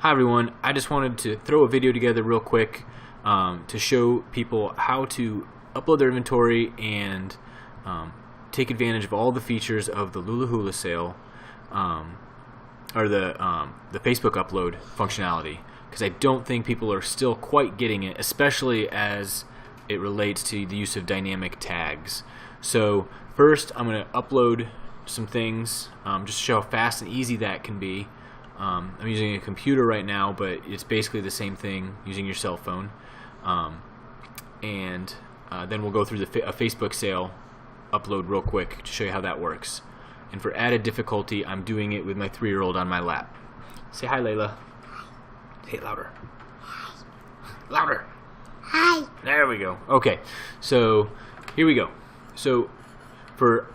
Hi everyone, I just wanted to throw a video together real quick to show people how to upload their inventory and take advantage of all the features of the LulaHula sale or the Facebook upload functionality, because I don't think people are still quite getting it, especially as it relates to the use of dynamic tags. So first I'm going to upload some things just to show how fast and easy that can be. I'm using a computer right now, but it's basically the same thing using your cell phone. Then we'll go through a Facebook sale upload real quick to show you how that works. And for added difficulty, I'm doing it with my 3-year-old on my lap. Say hi, Layla. Say it louder. Louder. Hi. There we go. Okay, so here we go. So for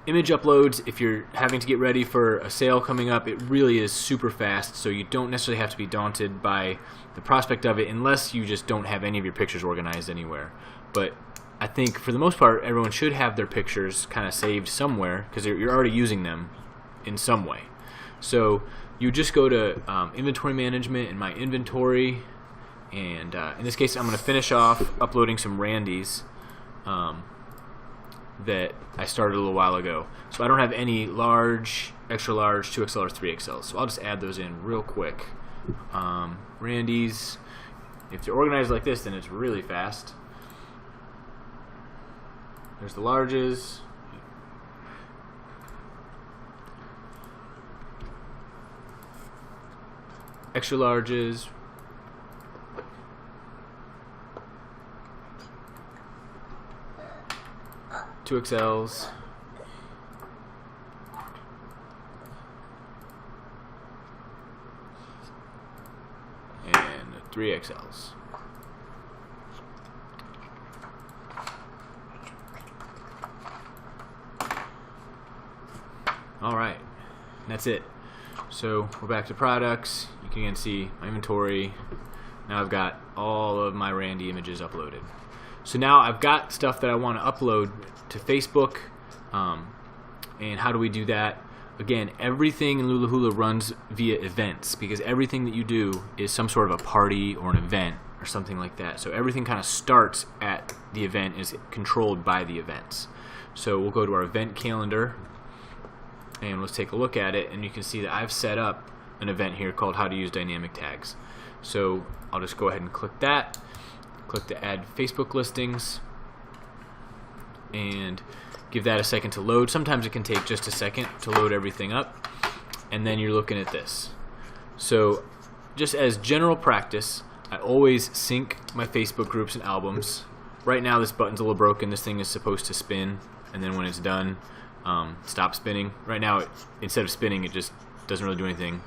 image uploads, if you're having to get ready for a sale coming up, it really is super fast, so you don't necessarily have to be daunted by the prospect of it unless you just don't have any of your pictures organized anywhere. But I think for the most part everyone should have their pictures kind of saved somewhere, because you're already using them in some way. So you just go to inventory management and my inventory, and in this case I'm going to finish off uploading some Randies that I started a little while ago. So I don't have any large, extra large, 2XL or 3XL, so I'll just add those in real quick. Randies, if they're organized like this, then it's really fast. There's the larges. Extra larges. Two XLs. And 3XLs. Alright, that's it. So we're back to products. You can again see my inventory. Now I've got all of my Randy images uploaded. So now I've got stuff that I want to upload to Facebook, and how do we do that? Again, everything in LulaHula runs via events, because everything that you do is some sort of a party or an event or something like that. So everything kind of starts at the event, is controlled by the events. So we'll go to our event calendar and let's take a look at it, and you can see that I've set up an event here called How to Use Dynamic Tags. So I'll just go ahead and click that. Click to add Facebook listings and give that a second to load. Sometimes it can take just a second to load everything up, and then you're looking at this. So just as general practice, I always sync my Facebook groups and albums. Right now this button's a little broken. This thing is supposed to spin, and then when it's done, stop spinning. Right now instead of spinning, it just doesn't really do anything,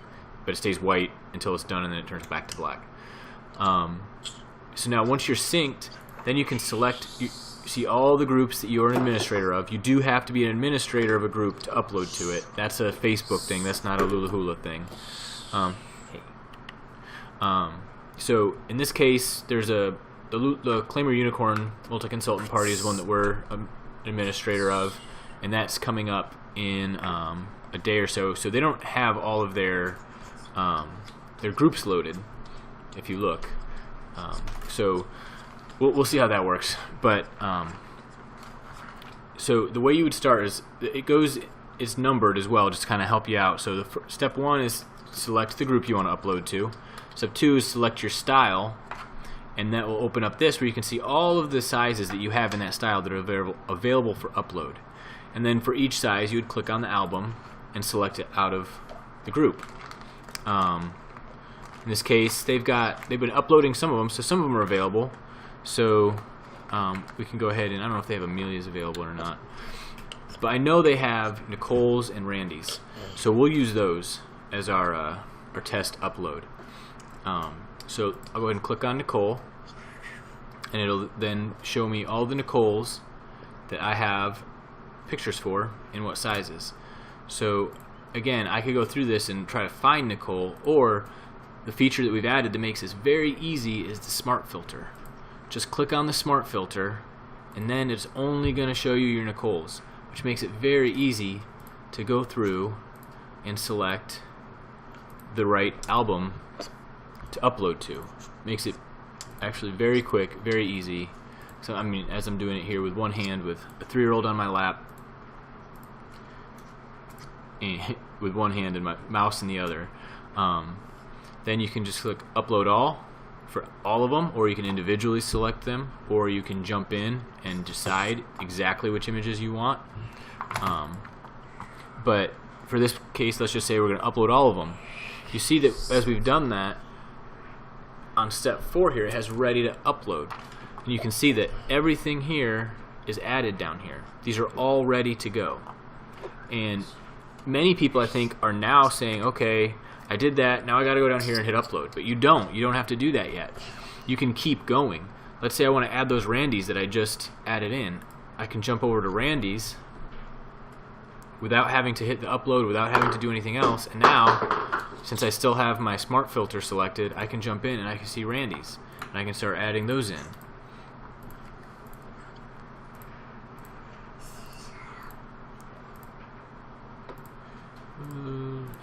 but it stays white until it's done, and then it turns back to black. So now once you're synced, then you can select, you see all the groups that you're an administrator of. You do have to be an administrator of a group to upload to it. That's a Facebook thing, that's not a LulaHula thing. So in this case, there's the Claimer Unicorn Multi-Consultant Party is one that we're an administrator of, and that's coming up in a day or so. So they don't have all of their groups loaded, if you look. So we'll see how that works. But so the way you would start is it's numbered as well, just to kind of help you out. So step 1 is select the group you want to upload to. Step 2 is select your style, and that will open up this where you can see all of the sizes that you have in that style that are available for upload. And then for each size, you would click on the album and select it out of the group. In this case, they've been uploading some of them, so some of them are available. So we can go ahead and, I don't know if they have Amelia's available or not, but I know they have Nicole's and Randy's, so we'll use those as our test upload. So I'll go ahead and click on Nicole, and it'll then show me all the Nicole's that I have pictures for in what sizes. So again, I could go through this and try to find Nicole, or the feature that we've added that makes this very easy is the smart filter. Just click on the smart filter, and then it's only going to show you your Nicole's, which makes it very easy to go through and select the right album to upload to. Makes it actually very quick, very easy. So I mean, as I'm doing it here with one hand, with a 3-year-old on my lap, and with one hand and my mouse in the other. Then you can just click upload all for all of them, or you can individually select them, or you can jump in and decide exactly which images you want. But for this case, let's just say we're going to upload all of them. You see that as we've done that, on step 4 here, it has ready to upload. And you can see that everything here is added down here. These are all ready to go. And many people, I think, are now saying, okay, I did that, now I got to go down here and hit upload. But you don't have to do that yet. You can keep going. Let's say I want to add those Randys that I just added in. I can jump over to Randy's without having to hit the upload, without having to do anything else. And now, since I still have my smart filter selected, I can jump in and I can see Randy's. And I can start adding those in.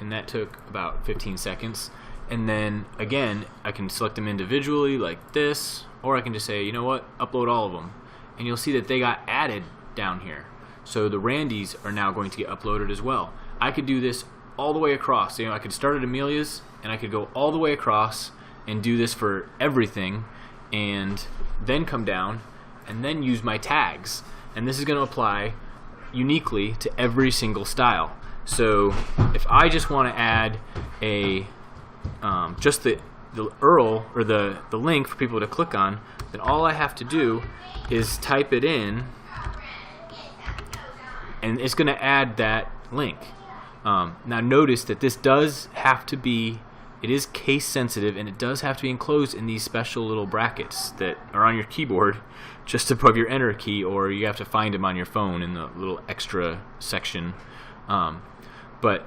And that took about 15 seconds. And then again, I can select them individually like this, or I can just say, you know what, upload all of them. And you'll see that they got added down here. So the Randys are now going to get uploaded as well. I could do this all the way across. You know, I could start at Amelia's and I could go all the way across and do this for everything, and then come down and then use my tags. And this is going to apply uniquely to every single style. So if I just want to add a just the URL or the link for people to click on, then all I have to do is type it in, and it's going to add that link. Now notice that this does have to be, it is case sensitive, and it does have to be enclosed in these special little brackets that are on your keyboard just above your enter key, or you have to find them on your phone in the little extra section. But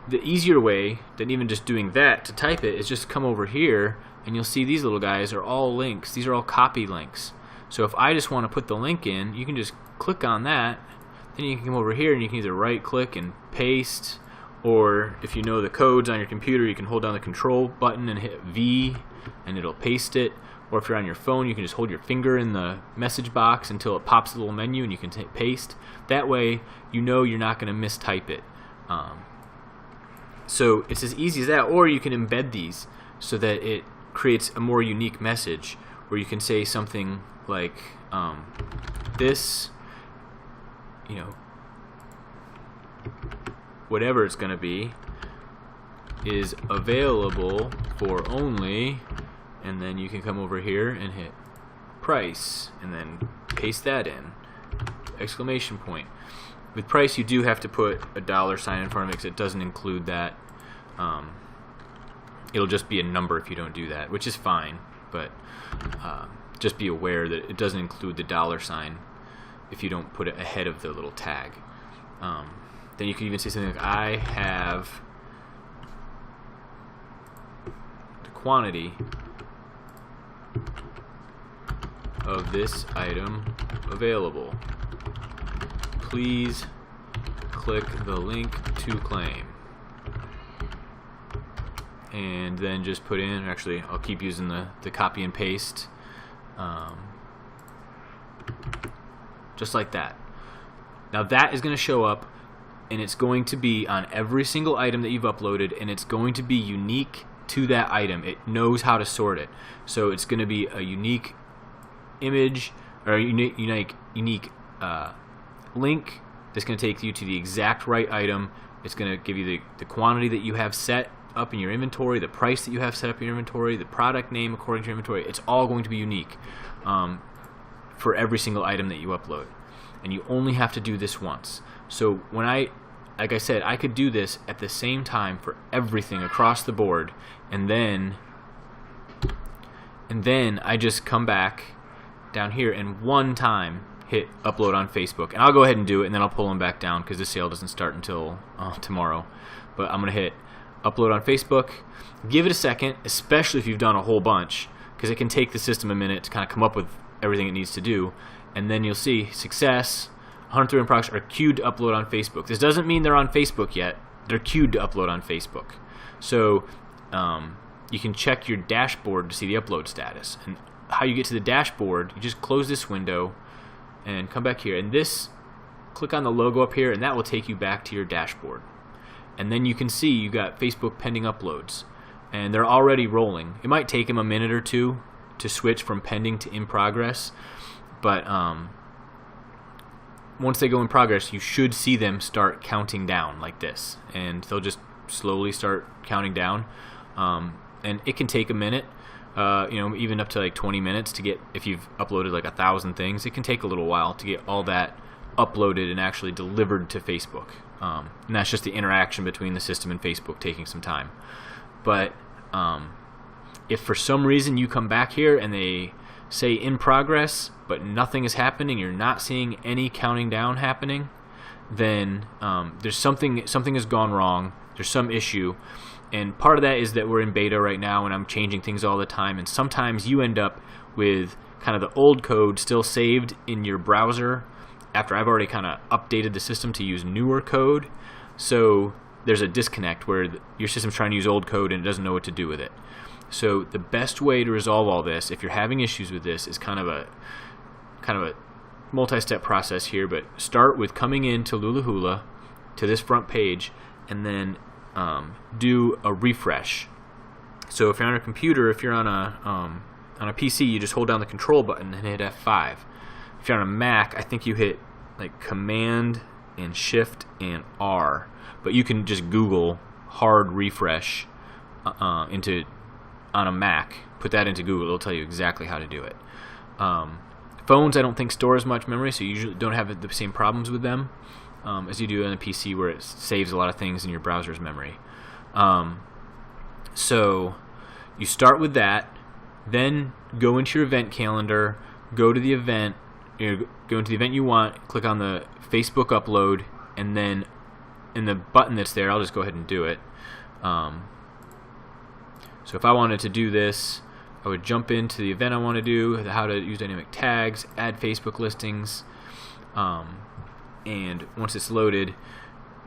the easier way than even just doing that to type it is just come over here, and you'll see these little guys are all links. These are all copy links. So if I just want to put the link in, you can just click on that. Then you can come over here and you can either right click and paste, or if you know the codes on your computer, you can hold down the control button and hit V and it'll paste it. Or if you're on your phone, you can just hold your finger in the message box until it pops a little menu and you can paste. That way you know you're not going to mistype it. So it's as easy as that. Or you can embed these so that it creates a more unique message, where you can say something like this, you know, whatever it's going to be, is available for only, and then you can come over here and hit price and then paste that in, exclamation point. With price, you do have to put a $ in front of it because it doesn't include that. It'll just be a number if you don't do that, which is fine, but just be aware that it doesn't include the $ if you don't put it ahead of the little tag. Then you can even say something like, I have the quantity of this item available. Please click the link to claim. And then just put in, actually I'll keep using the copy and paste, just like that. Now that is going to show up, and it's going to be on every single item that you've uploaded, and it's going to be unique to that item. It knows how to sort it. So it's going to be a unique image, or a unique link that's going to take you to the exact right item. It's going to give you the quantity that you have set up in your inventory, the price that you have set up in your inventory, the product name according to your inventory. It's all going to be unique for every single item that you upload. And you only have to do this once. So when like I said, I could do this at the same time for everything across the board, and then I just come back down here and one time hit upload on Facebook. And I'll go ahead and do it, and then I'll pull them back down because the sale doesn't start until tomorrow. But I'm going to hit upload on Facebook. Give it a second, especially if you've done a whole bunch, because it can take the system a minute to kind of come up with everything it needs to do. And then you'll see success, 131 products are queued to upload on Facebook. This doesn't mean they're on Facebook yet. They're queued to upload on Facebook. So you can check your dashboard to see the upload status. And how you get to the dashboard, you just close this window and come back here, and click on the logo up here, and that will take you back to your dashboard. And then you can see you got Facebook pending uploads, and they're already rolling. It might take them a minute or two to switch from pending to in progress, but once they go in progress, you should see them start counting down like this, and they'll just slowly start counting down. And it can take a minute, even up to like 20 minutes to get, if you've uploaded like 1,000 things, it can take a little while to get all that uploaded and actually delivered to Facebook. And that's just the interaction between the system and Facebook taking some time. But if for some reason you come back here and they say in progress, but nothing is happening, you're not seeing any counting down happening, then there's something has gone wrong. There's some issue. And part of that is that we're in beta right now and I'm changing things all the time, and sometimes you end up with kind of the old code still saved in your browser after I've already kind of updated the system to use newer code. So there's a disconnect where your system's trying to use old code and it doesn't know what to do with it. So the best way to resolve all this, if you're having issues with this, is kind of a multi-step process here, but start with coming into LulaHula to this front page and then do a refresh. So if you're on a computer, if you're on a PC, you just hold down the control button and hit F5. If you're on a Mac, I think you hit like Command and Shift and R, but you can just Google hard refresh on a Mac. Put that into Google; it'll tell you exactly how to do it. Phones, I don't think store as much memory, so you usually don't have the same problems with them as you do on a PC, where it saves a lot of things in your browser's memory. So you start with that, then go into your event calendar, go to the event, go into the event you want, click on the Facebook upload, and then in the button that's there, I'll just go ahead and do it. So if I wanted to do this, I would jump into the event I want to do, how to use dynamic tags, add Facebook listings, and once it's loaded,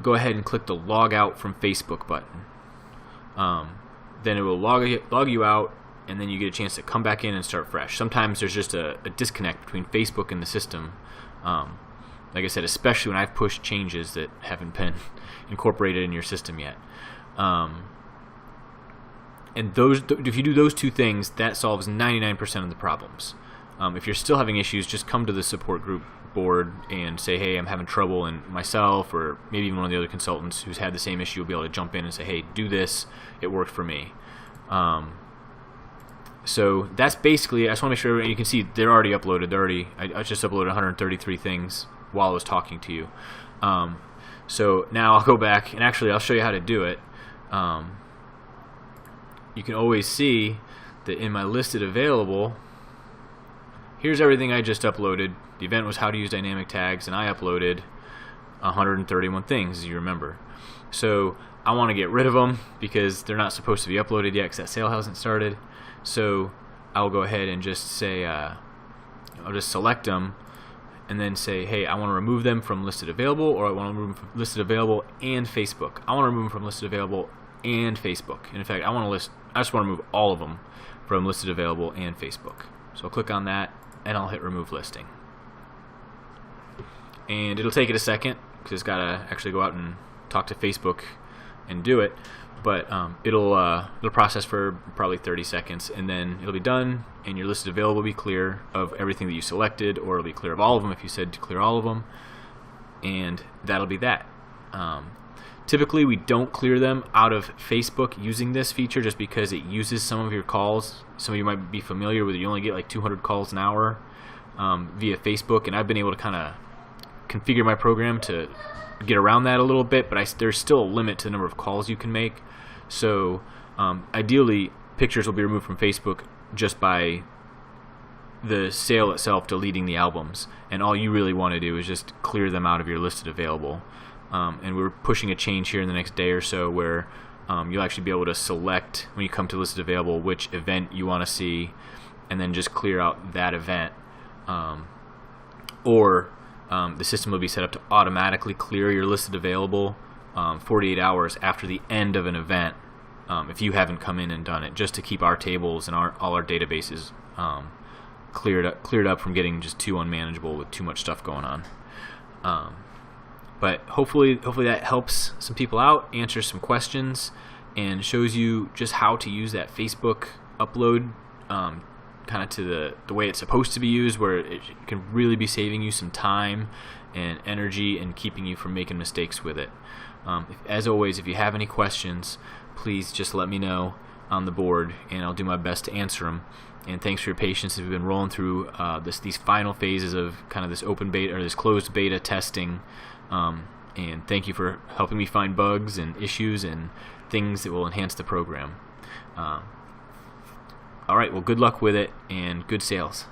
go ahead and click the log out from Facebook button. Then it will log you out, and then you get a chance to come back in and start fresh. Sometimes there's just a disconnect between Facebook and the system. Like I said, especially when I've pushed changes that haven't been incorporated in your system yet. And if you do those two things, that solves 99% of the problems. If you're still having issues, just come to the support group board and say, hey, I'm having trouble, and myself or maybe even one of the other consultants who's had the same issue will be able to jump in and say, hey, do this, it worked for me. So that's basically, I just want to make sure you can see they're already uploaded. I just uploaded 133 things while I was talking to you. So now I'll go back and actually I'll show you how to do it. You can always see that in my listed available, here's everything I just uploaded. The event was how to use dynamic tags, and I uploaded 131 things, as you remember. So I want to get rid of them because they're not supposed to be uploaded yet because that sale hasn't started. So I'll go ahead and just say, I'll just select them and then say, hey, I want to remove them from listed available, or I want to remove them from listed available and Facebook. I want to remove them from listed available and Facebook. And in fact, I just want to remove all of them from listed available and Facebook. So I'll click on that and I'll hit remove listing. And it'll take it a second because it's got to actually go out and talk to Facebook and do it. But it'll process for probably 30 seconds, and then it'll be done, and your listed available will be clear of everything that you selected, or it'll be clear of all of them if you said to clear all of them, and that'll be that. Typically, we don't clear them out of Facebook using this feature just because it uses some of your calls. Some of you might be familiar with it. You only get like 200 calls an hour via Facebook, and I've been able to kind of configure my program to get around that a little bit, but there's still a limit to the number of calls you can make. So ideally, pictures will be removed from Facebook just by the sale itself deleting the albums, and all you really want to do is just clear them out of your listed available. And we're pushing a change here in the next day or so where you'll actually be able to select, when you come to listed available, which event you want to see, and then just clear out that event. Or the system will be set up to automatically clear your listed available 48 hours after the end of an event if you haven't come in and done it, just to keep our tables and all our databases cleared up from getting just too unmanageable with too much stuff going on. But hopefully that helps some people out, answers some questions, and shows you just how to use that Facebook upload kind of to the way it's supposed to be used, where it can really be saving you some time and energy and keeping you from making mistakes with it. As always, if you have any questions, please just let me know on the board, and I'll do my best to answer them. And thanks for your patience as we've been rolling through these final phases of kind of this open beta or this closed beta testing. And thank you for helping me find bugs and issues and things that will enhance the program. All right, well, good luck with it and good sales.